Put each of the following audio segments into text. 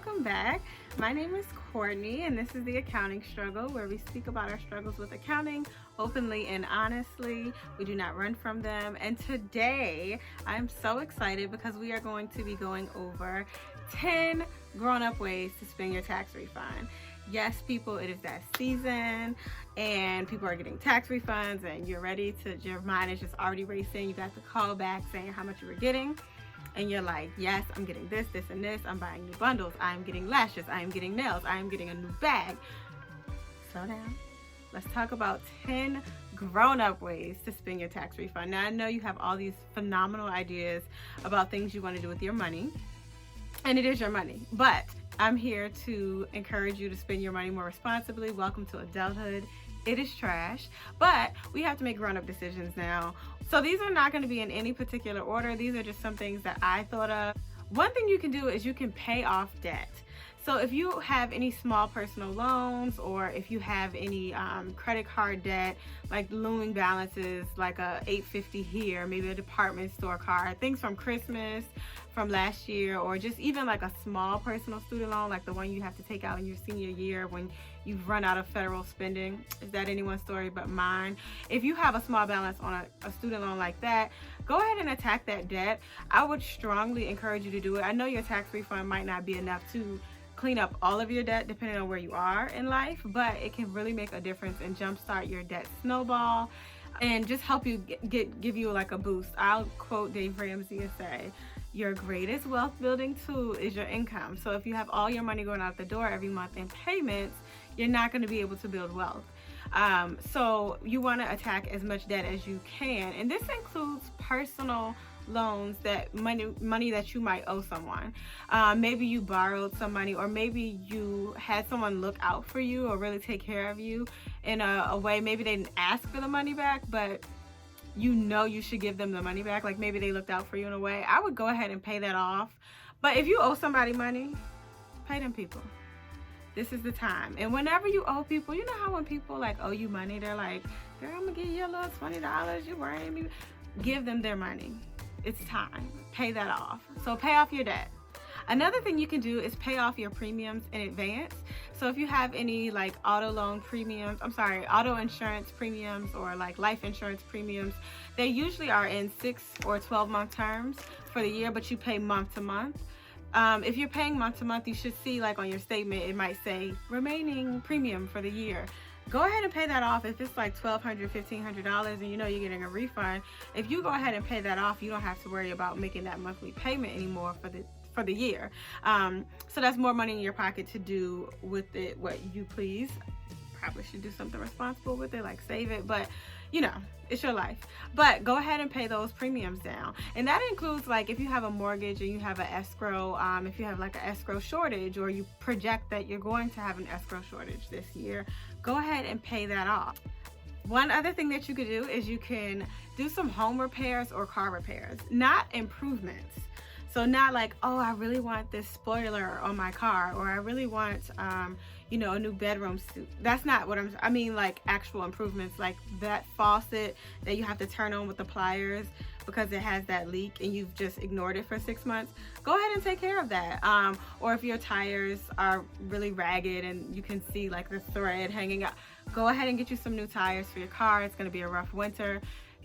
welcome back. My name is Courtney, and this is the Accounting Struggle, where we speak about our struggles with accounting openly and honestly. We do not run from them. And today, I'm so excited because we are going to be going over 10 grown-up ways to spend your tax refund. Yes, people, it is that season, and people are getting tax refunds, and you're ready to, your mind is just already racing. You got the call back saying how much you were getting. And you're like, yes, I'm getting this, this, and this. I'm buying new bundles. I'm getting lashes. I am getting nails. I am getting a new bag. Slow down. Let's talk about 10 grown-up ways to spend your tax refund. Now, I know you have all these phenomenal ideas about things you want to do with your money. And it is your money. But I'm here to encourage you to spend your money more responsibly. Welcome to adulthood. It is trash, but we have to make grown-up decisions now. So these are not going to be in any particular order. These are just some things that I thought of. One thing you can do is you can pay off debt. So if you have any small personal loans, or if you have any credit card debt, like looming balances, like a $850 here, maybe a department store card, things from Christmas, from last year, or just even like a small personal student loan, like the one you have to take out in your senior year when you've run out of federal spending. Is that anyone's story but mine? If you have a small balance on a student loan like that, go ahead and attack that debt. I would strongly encourage you to do it. I know your tax refund might not be enough to clean up all of your debt depending on where you are in life, but it can really make a difference and jumpstart your debt snowball and just help you give you like a boost. I'll quote Dave Ramsey and say, your greatest wealth building tool is your income. So if you have all your money going out the door every month in payments, you're not going to be able to build wealth. So you want to attack as much debt as you can, and this includes personal loans, that money that you might owe someone. Maybe you borrowed some money, or maybe you had someone look out for you or really take care of you in a way. Maybe they didn't ask for the money back, but you know you should give them the money back. Like maybe they looked out for you in a way. I would go ahead and pay that off. But if you owe somebody money, pay them people. This is the time. And whenever you owe people, you know how when people like owe you money, they're like, girl, I'm gonna give you a little $20, you worrying me. Give them their money. It's time. Pay that off. So pay off your debt. Another thing you can do is pay off your premiums in advance. So if you have any like auto insurance premiums, or like life insurance premiums, they usually are in 6 or 12-month terms for the year, but you pay month to month. If you're paying month to month, you should see like on your statement, it might say remaining premium for the year. Go ahead and pay that off. If it's like $1,200, $1,500 and you know you're getting a refund, if you go ahead and pay that off, you don't have to worry about making that monthly payment anymore for the year. So that's more money in your pocket to do with it what you please. Probably should do something responsible with it, like save it, but you know, it's your life. But go ahead and pay those premiums down. And that includes like if you have a mortgage and you have an escrow, if you have like an escrow shortage, or you project that you're going to have an escrow shortage this year, go ahead and pay that off. One other thing that you could do is you can do some home repairs or car repairs, not improvements. So not like, oh, I really want this spoiler on my car, or I really want, you know, a new bedroom suite. That's not what I mean, like actual improvements, like that faucet that you have to turn on with the pliers because it has that leak and you've just ignored it for 6 months. Go ahead and take care of that. Or if your tires are really ragged and you can see like the thread hanging out, go ahead and get you some new tires for your car. It's going to be a rough winter.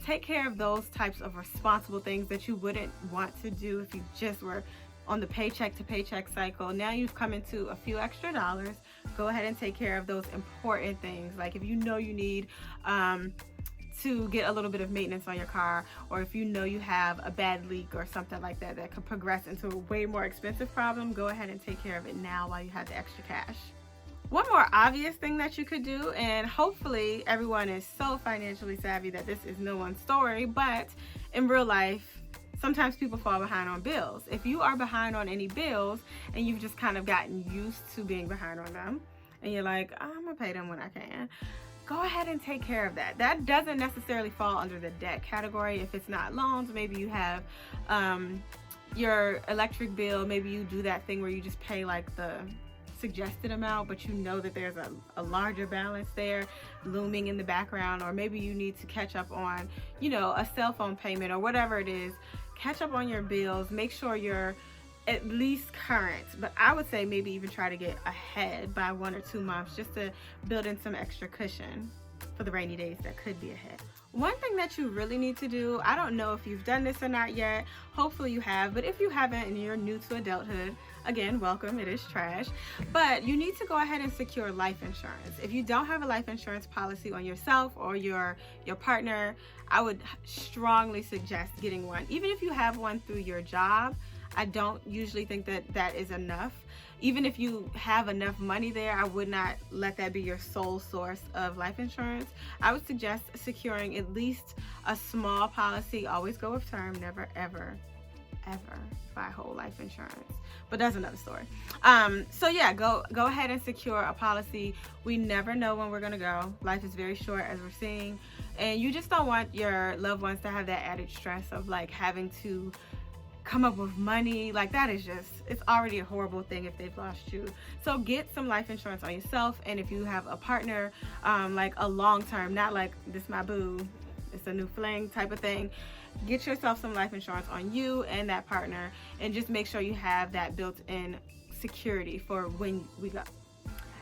Take care of those types of responsible things that you wouldn't want to do if you just were on the paycheck to paycheck cycle. Now you've come into a few extra dollars. Go ahead and take care of those important things. Like if you know you need to get a little bit of maintenance on your car, or if you know you have a bad leak or something like that that could progress into a way more expensive problem, go ahead and take care of it now while you have the extra cash. One more obvious thing that you could do, and hopefully everyone is so financially savvy that this is no one's story, but in real life, sometimes people fall behind on bills. If you are behind on any bills and you've just kind of gotten used to being behind on them, and you're like, I'm gonna pay them when I can, go ahead and take care of that. That doesn't necessarily fall under the debt category. If it's not loans, maybe you have your electric bill, maybe you do that thing where you just pay like the suggested amount, but you know that there's a larger balance there looming in the background, or maybe you need to catch up on, you know, a cell phone payment or whatever it is. Catch up on your bills. Make sure you're at least current, but I would say maybe even try to get ahead by 1 or 2 months just to build in some extra cushion for the rainy days that could be ahead. One thing that you really need to do, I don't know if you've done this or not yet, hopefully you have, but if you haven't and you're new to adulthood, again, welcome, it is trash, but you need to go ahead and secure life insurance. If you don't have a life insurance policy on yourself or your partner, I would strongly suggest getting one. Even if you have one through your job, I don't usually think that that is enough. Even if you have enough money there, I would not let that be your sole source of life insurance. I would suggest securing at least a small policy. Always go with term, never ever buy whole life insurance, but that's another story. So yeah, go ahead and secure a policy. We never know when we're gonna go. Life is very short, as we're seeing, and you just don't want your loved ones to have that added stress of like having to come up with money. Like, that is just, it's already a horrible thing if they've lost you. So get some life insurance on yourself, and if you have a partner, like a long term, not like this my boo, it's a new fling type of thing, get yourself some life insurance on you and that partner, and just make sure you have that built-in security for when we go.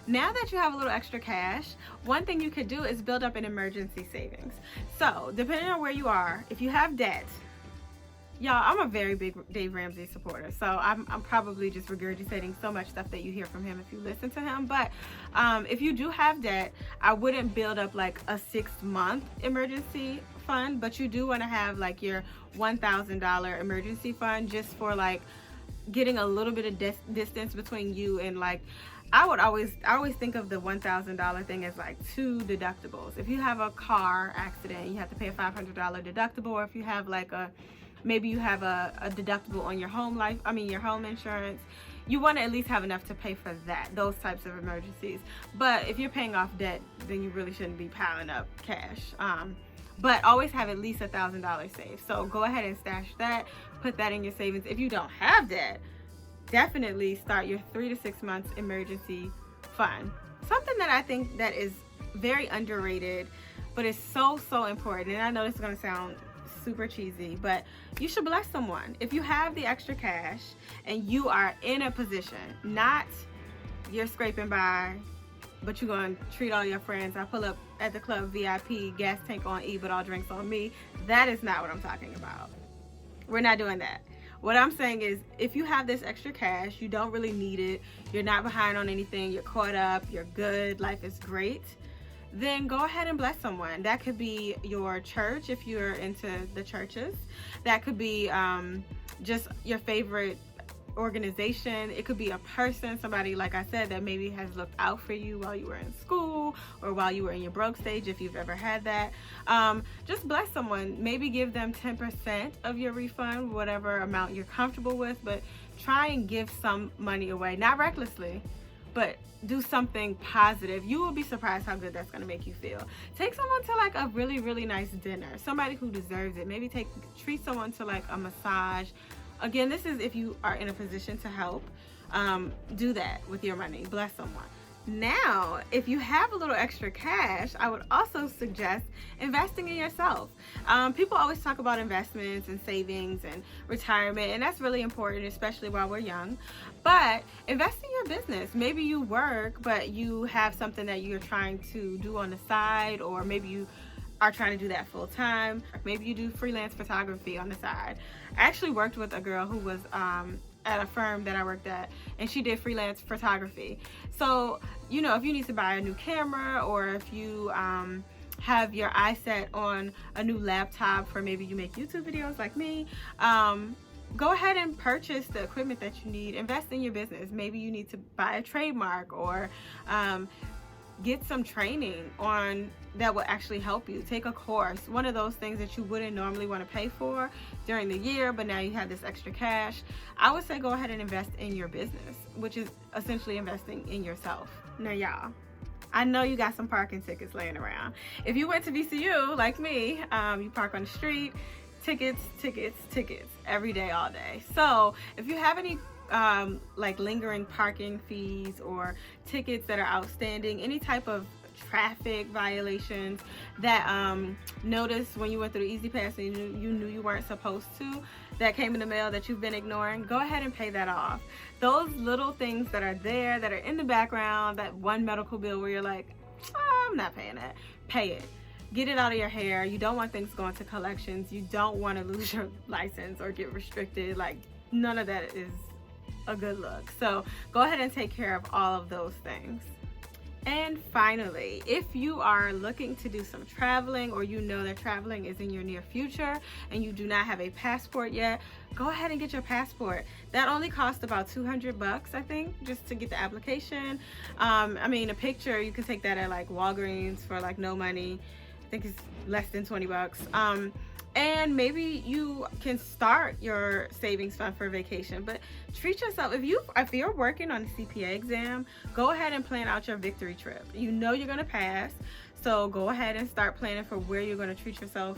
Now that you have a little extra cash, one thing you could do is build up an emergency savings. So depending on where you are, if you have debt, y'all, I'm a very big Dave Ramsey supporter, so I'm probably just regurgitating so much stuff that you hear from him if you listen to him. But if you do have debt, I wouldn't build up like a 6-month emergency fund, but you do want to have like your $1,000 emergency fund just for like getting a little bit of distance between you and like, I always think of the $1,000 thing as like 2 deductibles. If you have a car accident, you have to pay a $500 deductible, or if you have like maybe you have a deductible on your your home insurance, you want to at least have enough to pay for those types of emergencies. But if you're paying off debt, then you really shouldn't be piling up cash. But always have at least $1,000 saved. So go ahead and stash that, put that in your savings. If you don't have debt, definitely start your 3 to 6 months emergency fund. Something that I think that is very underrated, but it's so important, and I know this is going to sound super cheesy, but you should bless someone. If you have the extra cash and you are in a position, not you're scraping by, but you're going to treat all your friends. I pull up at the club VIP, gas tank on E, but all drinks on me. That is not what I'm talking about. We're not doing that. What I'm saying is, if you have this extra cash, you don't really need it, you're not behind on anything, you're caught up, you're good, life is great, then go ahead and bless someone. That could be your church if you're into the churches. That could be just your favorite organization. It could be a person, somebody, like I said, that maybe has looked out for you while you were in school or while you were in your broke stage, if you've ever had that. Just bless someone. Maybe give them 10% of your refund, whatever amount you're comfortable with, but try and give some money away, not recklessly, but do something positive. You will be surprised how good that's going to make you feel. Take someone to like a really nice dinner, somebody who deserves it. Maybe treat someone to like a massage. Again, this is if you are in a position to help. Do that with your money. Bless someone. Now, if you have a little extra cash, I would also suggest investing in yourself. People always talk about investments and savings and retirement, and that's really important, especially while we're young. But invest in your business. Maybe you work, but you have something that you're trying to do on the side, or maybe you are trying to do that full time. Maybe you do freelance photography on the side. I actually worked with a girl who was at a firm that I worked at, and she did freelance photography. So, you know, if you need to buy a new camera, or if you have your eye set on a new laptop for maybe you make YouTube videos like me, go ahead and purchase the equipment that you need. Invest in your business. Maybe you need to buy a trademark, or get some training on that will actually help you. Take a course, one of those things that you wouldn't normally want to pay for during the year, but now you have this extra cash. I would say go ahead and invest in your business, which is essentially investing in yourself. Now y'all, I know you got some parking tickets laying around. If you went to VCU like me, you park on the street, tickets every day, all day. So if you have any like lingering parking fees or tickets that are outstanding, any type of traffic violations, that notice when you went through the Easy Pass and you knew you weren't supposed to, that came in the mail that you've been ignoring, go ahead and pay that off. Those little things that are there, that are in the background, that one medical bill where you're like, oh, I'm not paying that, pay it. Get it out of your hair. You don't want things going to collections. You don't want to lose your license or get restricted. Like, none of that is a good look. So go ahead and take care of all of those things. And finally, if you are looking to do some traveling, or you know that traveling is in your near future and you do not have a passport yet, go ahead and get your passport. That only costs about $200 I think, just to get the application. I mean, a picture, you can take that at like Walgreens for like no money. I think it's less than $20. And maybe you can start your savings fund for vacation, but treat yourself. If you're working on the CPA exam, go ahead and plan out your victory trip. You know you're gonna pass, so go ahead and start planning for where you're gonna treat yourself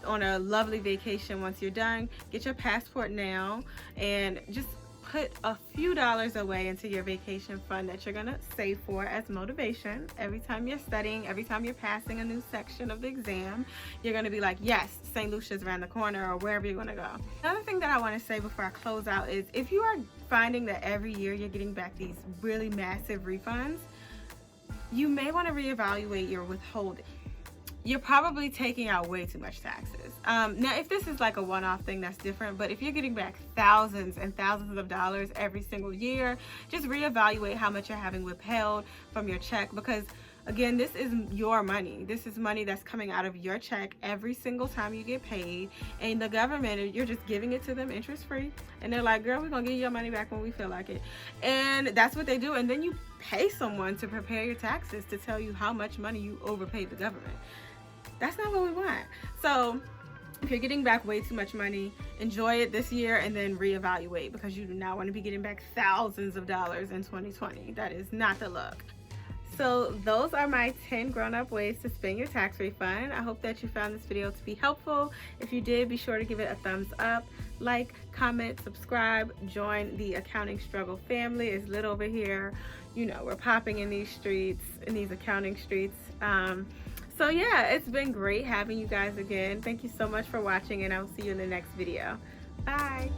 on a lovely vacation once you're done. Get your passport now and just put a few dollars away into your vacation fund that you're gonna save for as motivation. Every time you're studying, every time you're passing a new section of the exam, you're gonna be like, yes, St. Lucia's around the corner, or wherever you're gonna go. Another thing that I wanna say before I close out is, if you are finding that every year you're getting back these really massive refunds, you may wanna reevaluate your withholding. You're probably taking out way too much taxes. Now, if this is like a one-off thing, that's different, but if you're getting back thousands and thousands of dollars every single year, just reevaluate how much you're having withheld from your check, because again, this is your money. This is money that's coming out of your check every single time you get paid, and the government, you're just giving it to them interest-free, and they're like, girl, we're gonna give you your money back when we feel like it. And that's what they do, and then you pay someone to prepare your taxes to tell you how much money you overpaid the government. That's not what we want. So if you're getting back way too much money, enjoy it this year and then reevaluate, because you do not want to be getting back thousands of dollars in 2020. That is not the look. So those are my 10 grown-up ways to spend your tax refund. I hope that you found this video to be helpful. If you did, be sure to give it a thumbs up, like, comment, subscribe, join the Accounting Struggle family. It's lit over here. You know, we're popping in these streets, in these accounting streets. So yeah, it's been great having you guys again. Thank you so much for watching, and I'll see you in the next video. Bye.